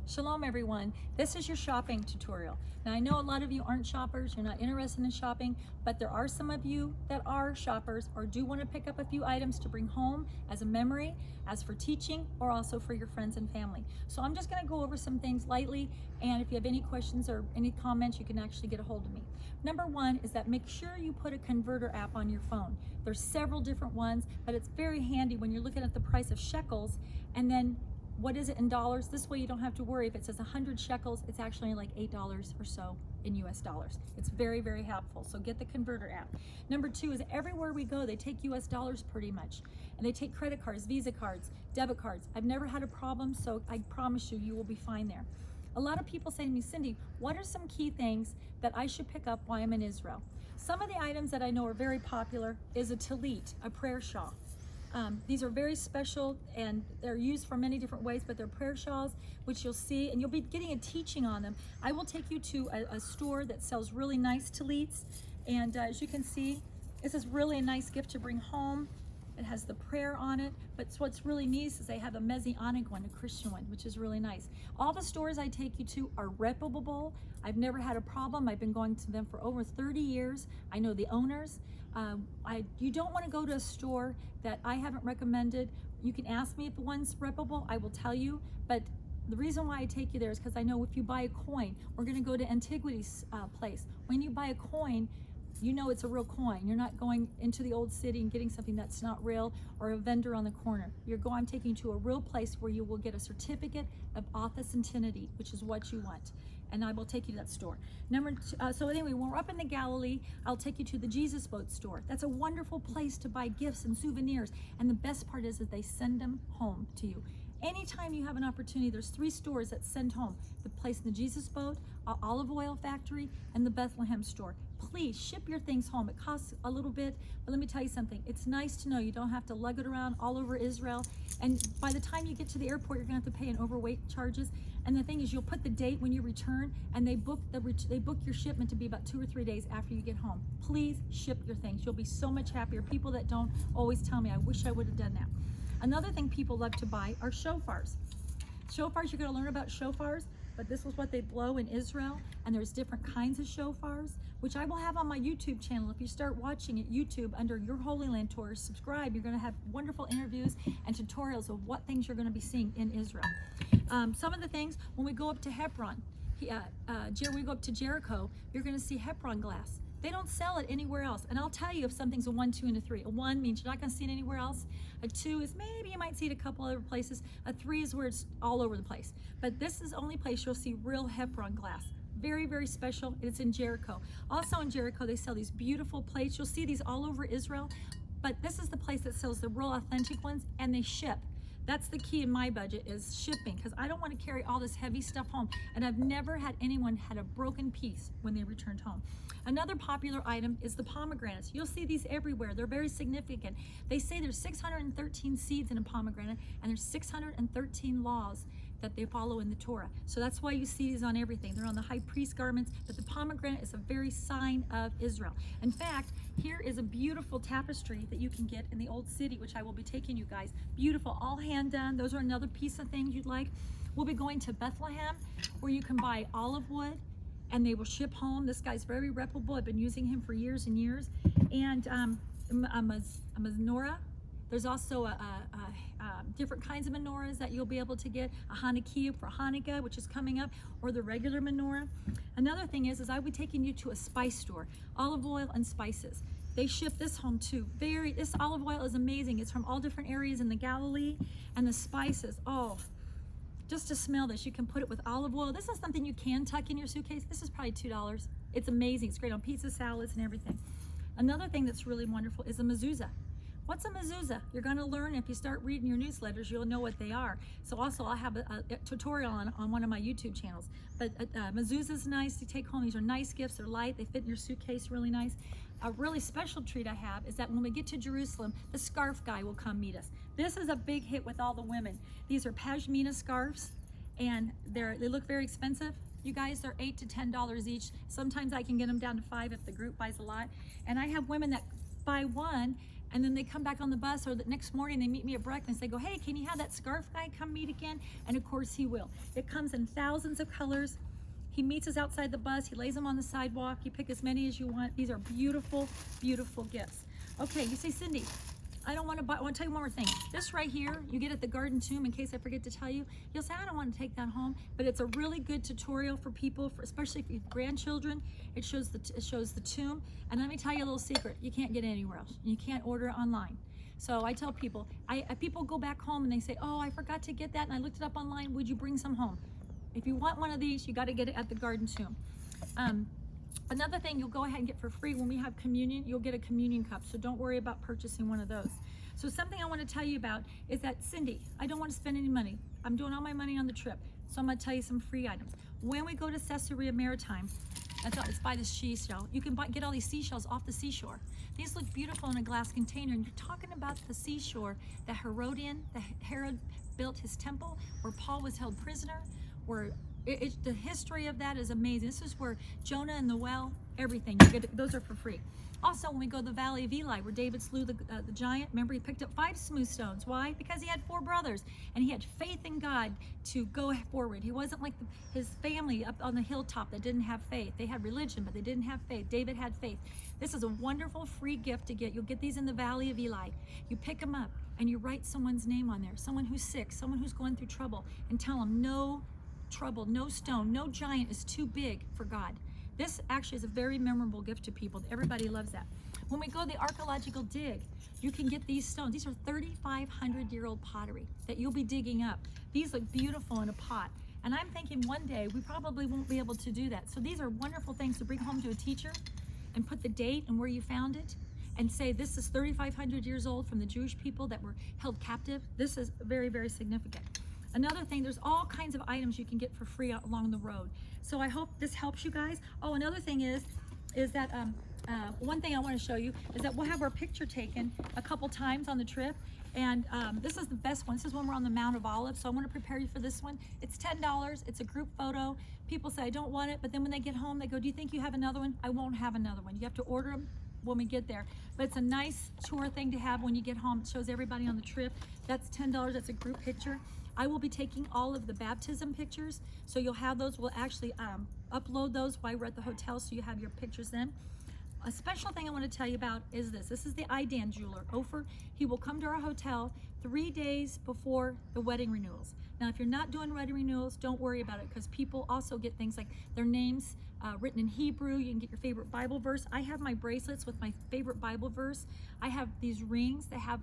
Shalom everyone, this is your shopping tutorial. Now I know a lot of you aren't shoppers, you're not interested in shopping, but there are some of you that are shoppers or do want to pick up a few items to bring home as a memory, as for teaching, or also for your friends and family. So I'm just going to go over some things lightly, and if you have any questions or any comments, you can actually get a hold of me. Number one is that make sure you put a converter app on your phone. There's several different ones, but it's very handy when you're looking at the price of shekels and then what is it in dollars? This way you don't have to worry. If it says 100 shekels, it's actually like $8 or so in US dollars. It's very, very helpful. So get the converter app. Number two is everywhere we go, they take US dollars pretty much. And they take credit cards, Visa cards, debit cards. I've never had a problem, so I promise you, you will be fine there. A lot of people say to me, Cindy, what are some key things that I should pick up while I'm in Israel? Some of the items that I know are very popular is a tallit, a prayer shawl. These are very special and they're used for many different ways, but they're prayer shawls, which you'll see, and you'll be getting a teaching on them. I will take you to a store that sells really nice tallits, and as you can see, this is really a nice gift to bring home. It has the prayer on it, but what's really neat is they have a Messianic one, a Christian one, which is really nice. All the stores I take you to are reputable. I've never had a problem. I've been going to them for over 30 years. I know the owners. You don't want to go to a store that I haven't recommended. You can ask me if the one's reputable, I will tell you, but the reason why I take you there is because I know if you buy a coin, we're going to go to Antiquities place. When you buy a coin, you know it's a real coin. You're not going into the old city and getting something that's not real or a vendor on the corner. I'm taking you to a real place where you will get a certificate of authenticity, which is what you want. And I will take you to that store. So anyway, when we're up in the Galilee, I'll take you to the Jesus Boat store. That's a wonderful place to buy gifts and souvenirs. And the best part is that they send them home to you. Anytime you have an opportunity, there's 3 stores that send home. The place in the Jesus Boat, Olive Oil Factory, and the Bethlehem store. Please ship your things home. It costs a little bit, but let me tell you something. It's nice to know you don't have to lug it around all over Israel. And by the time you get to the airport, you're gonna have to pay an overweight charges. And the thing is, you'll put the date when you return, and they book your shipment to be about 2 or 3 days after you get home. Please ship your things. You'll be so much happier. People that don't always tell me, I wish I would have done that. Another thing people love to buy are shofars. Shofars, you're going to learn about shofars, but this is what they blow in Israel, and there's different kinds of shofars, which I will have on my YouTube channel. If you start watching at YouTube under Your Holy Land Tours, subscribe. You're going to have wonderful interviews and tutorials of what things you're going to be seeing in Israel. Some of the things, when we go up to Hebron, we go up to Jericho, you're going to see Hebron glass. They don't sell it anywhere else. And I'll tell you if something's a 1, 2, and a 3. A 1 means you're not going to see it anywhere else. A 2 is maybe you might see it a couple other places. A 3 is where it's all over the place. But this is the only place you'll see real Hebron glass. Very, very special. It's in Jericho. Also in Jericho, they sell these beautiful plates. You'll see these all over Israel. But this is the place that sells the real authentic ones, and they ship. That's the key in my budget, is shipping, because I don't want to carry all this heavy stuff home. And I've never had anyone had a broken piece when they returned home. Another popular item is the pomegranates. You'll see these everywhere. They're very significant. They say there's 613 seeds in a pomegranate, and there's 613 laws that they follow in the Torah. So that's why you see these on everything. They're on the high priest garments, but the pomegranate is a very sign of Israel. In fact, here is a beautiful tapestry that you can get in the old city, which I will be taking you guys. Beautiful, all hand done. Those are another piece of things you'd like. We'll be going to Bethlehem, where you can buy olive wood, and they will ship home. This guy's very reputable. I've been using him for years and years. And a menorah. There's also different kinds of menorahs that you'll be able to get. A Hanukkah for Hanukkah, which is coming up, or the regular menorah. Another thing is I will be taking you to a spice store, olive oil and spices. They ship this home too. This olive oil is amazing. It's from all different areas in the Galilee, and the spices, just to smell this, you can put it with olive oil. This is something you can tuck in your suitcase. This is probably $2. It's amazing. It's great on pizza, salads, and everything. Another thing that's really wonderful is a mezuzah. What's a mezuzah? You're going to learn if you start reading your newsletters, you'll know what they are. So also I'll have a tutorial on one of my YouTube channels. But mezuzah is nice to take home. These are nice gifts. They're light. They fit in your suitcase really nice. A really special treat I have is that when we get to Jerusalem, the scarf guy will come meet us. This is a big hit with all the women. These are pashmina scarves, and they look very expensive. You guys, they're $8 to $10 each. Sometimes I can get them down to $5 if the group buys a lot. And I have women that buy one and then they come back on the bus, or the next morning they meet me at breakfast. They go, hey, can you have that scarf guy come meet again? And of course he will. It comes in thousands of colors. He meets us outside the bus. He lays them on the sidewalk. You pick as many as you want. These are beautiful, beautiful gifts. Okay, you say, Cindy, I don't want to buy. I want to tell you one more thing. This right here, you get at the Garden Tomb, in case I forget to tell you. You'll say, I don't want to take that home, but it's a really good tutorial for people, especially if you have grandchildren. It shows the tomb. And let me tell you a little secret. You can't get it anywhere else. You can't order it online. So I tell people, people go back home and they say, oh, I forgot to get that, and I looked it up online. Would you bring some home? If you want one of these, you got to get it at the Garden Tomb. Another thing you'll go ahead and get for free when we have communion, you'll get a communion cup. So don't worry about purchasing one of those. So something I want to tell you about is that, Cindy, I don't want to spend any money. I'm doing all my money on the trip. So I'm going to tell you some free items. When we go to Caesarea Maritime, it's by the seashell. You can get all these seashells off the seashore. These look beautiful in a glass container. And you're talking about the seashore that Herod built his temple, where Paul was held prisoner, where the history of that is amazing. This is where Jonah and the well, everything. Those are for free. Also, when we go to the Valley of Eli, where David slew the giant, remember he picked up 5 smooth stones. Why? Because he had 4 brothers, and he had faith in God to go forward. He wasn't like his family up on the hilltop that didn't have faith. They had religion, but they didn't have faith. David had faith. This is a wonderful free gift to get. You'll get these in the Valley of Eli. You pick them up, and you write someone's name on there, someone who's sick, someone who's going through trouble, and tell them no trouble, no stone, no giant is too big for God. This actually is a very memorable gift to people. Everybody loves that. When we go to the archaeological dig, you can get these stones. These are 3,500-year-old pottery that you'll be digging up. These look beautiful in a pot. And I'm thinking one day we probably won't be able to do that. So these are wonderful things to bring home to a teacher and put the date and where you found it and say this is 3,500 years old from the Jewish people that were held captive. This is very, very significant. Another thing, there's all kinds of items you can get for free along the road. So I hope this helps you guys. Oh, another thing is that one thing I want to show you is that we'll have our picture taken a couple times on the trip. And this is the best one. This is when we're on the Mount of Olives. So I want to prepare you for this one. It's $10. It's a group photo. People say, I don't want it. But then when they get home, they go, do you think you have another one? I won't have another one. You have to order them when we get there. But it's a nice tour thing to have when you get home. It shows everybody on the trip. That's $10. That's a group picture. I will be taking all of the baptism pictures, so you'll have those. We'll actually upload those while we're at the hotel, so you have your pictures then. A special thing I want to tell you about is this. This is the Idan jeweler, Ofer. He will come to our hotel 3 days before the wedding renewals. Now, if you're not doing wedding renewals, don't worry about it, because people also get things like their names written in Hebrew. You can get your favorite Bible verse. I have my bracelets with my favorite Bible verse. I have these rings that have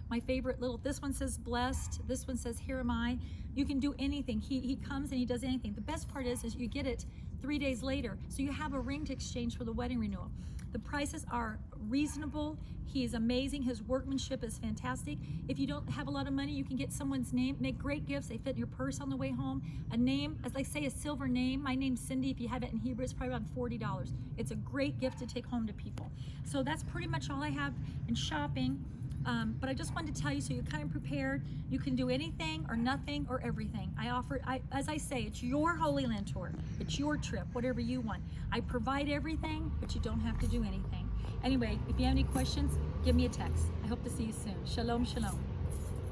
my favorite this one says blessed, this one says here am I. You can do anything. He comes and he does anything. The best part is you get it 3 days later, so you have a ring to exchange for the wedding renewal. The prices are reasonable. He is amazing. His workmanship is fantastic. If you don't have a lot of money, you can get someone's name, make great gifts. They fit in your purse on the way home. A name, as I say, a silver name. My name's Cindy. If you have it in Hebrew, it's probably around $40. It's a great gift to take home to people. So that's pretty much all I have in shopping. But I just wanted to tell you so you're kind of prepared. You can do anything or nothing or everything. As I say, it's your Holy Land tour. It's your trip, whatever you want. I provide everything, but you don't have to do anything. Anyway, if you have any questions, give me a text. I hope to see you soon. Shalom, shalom.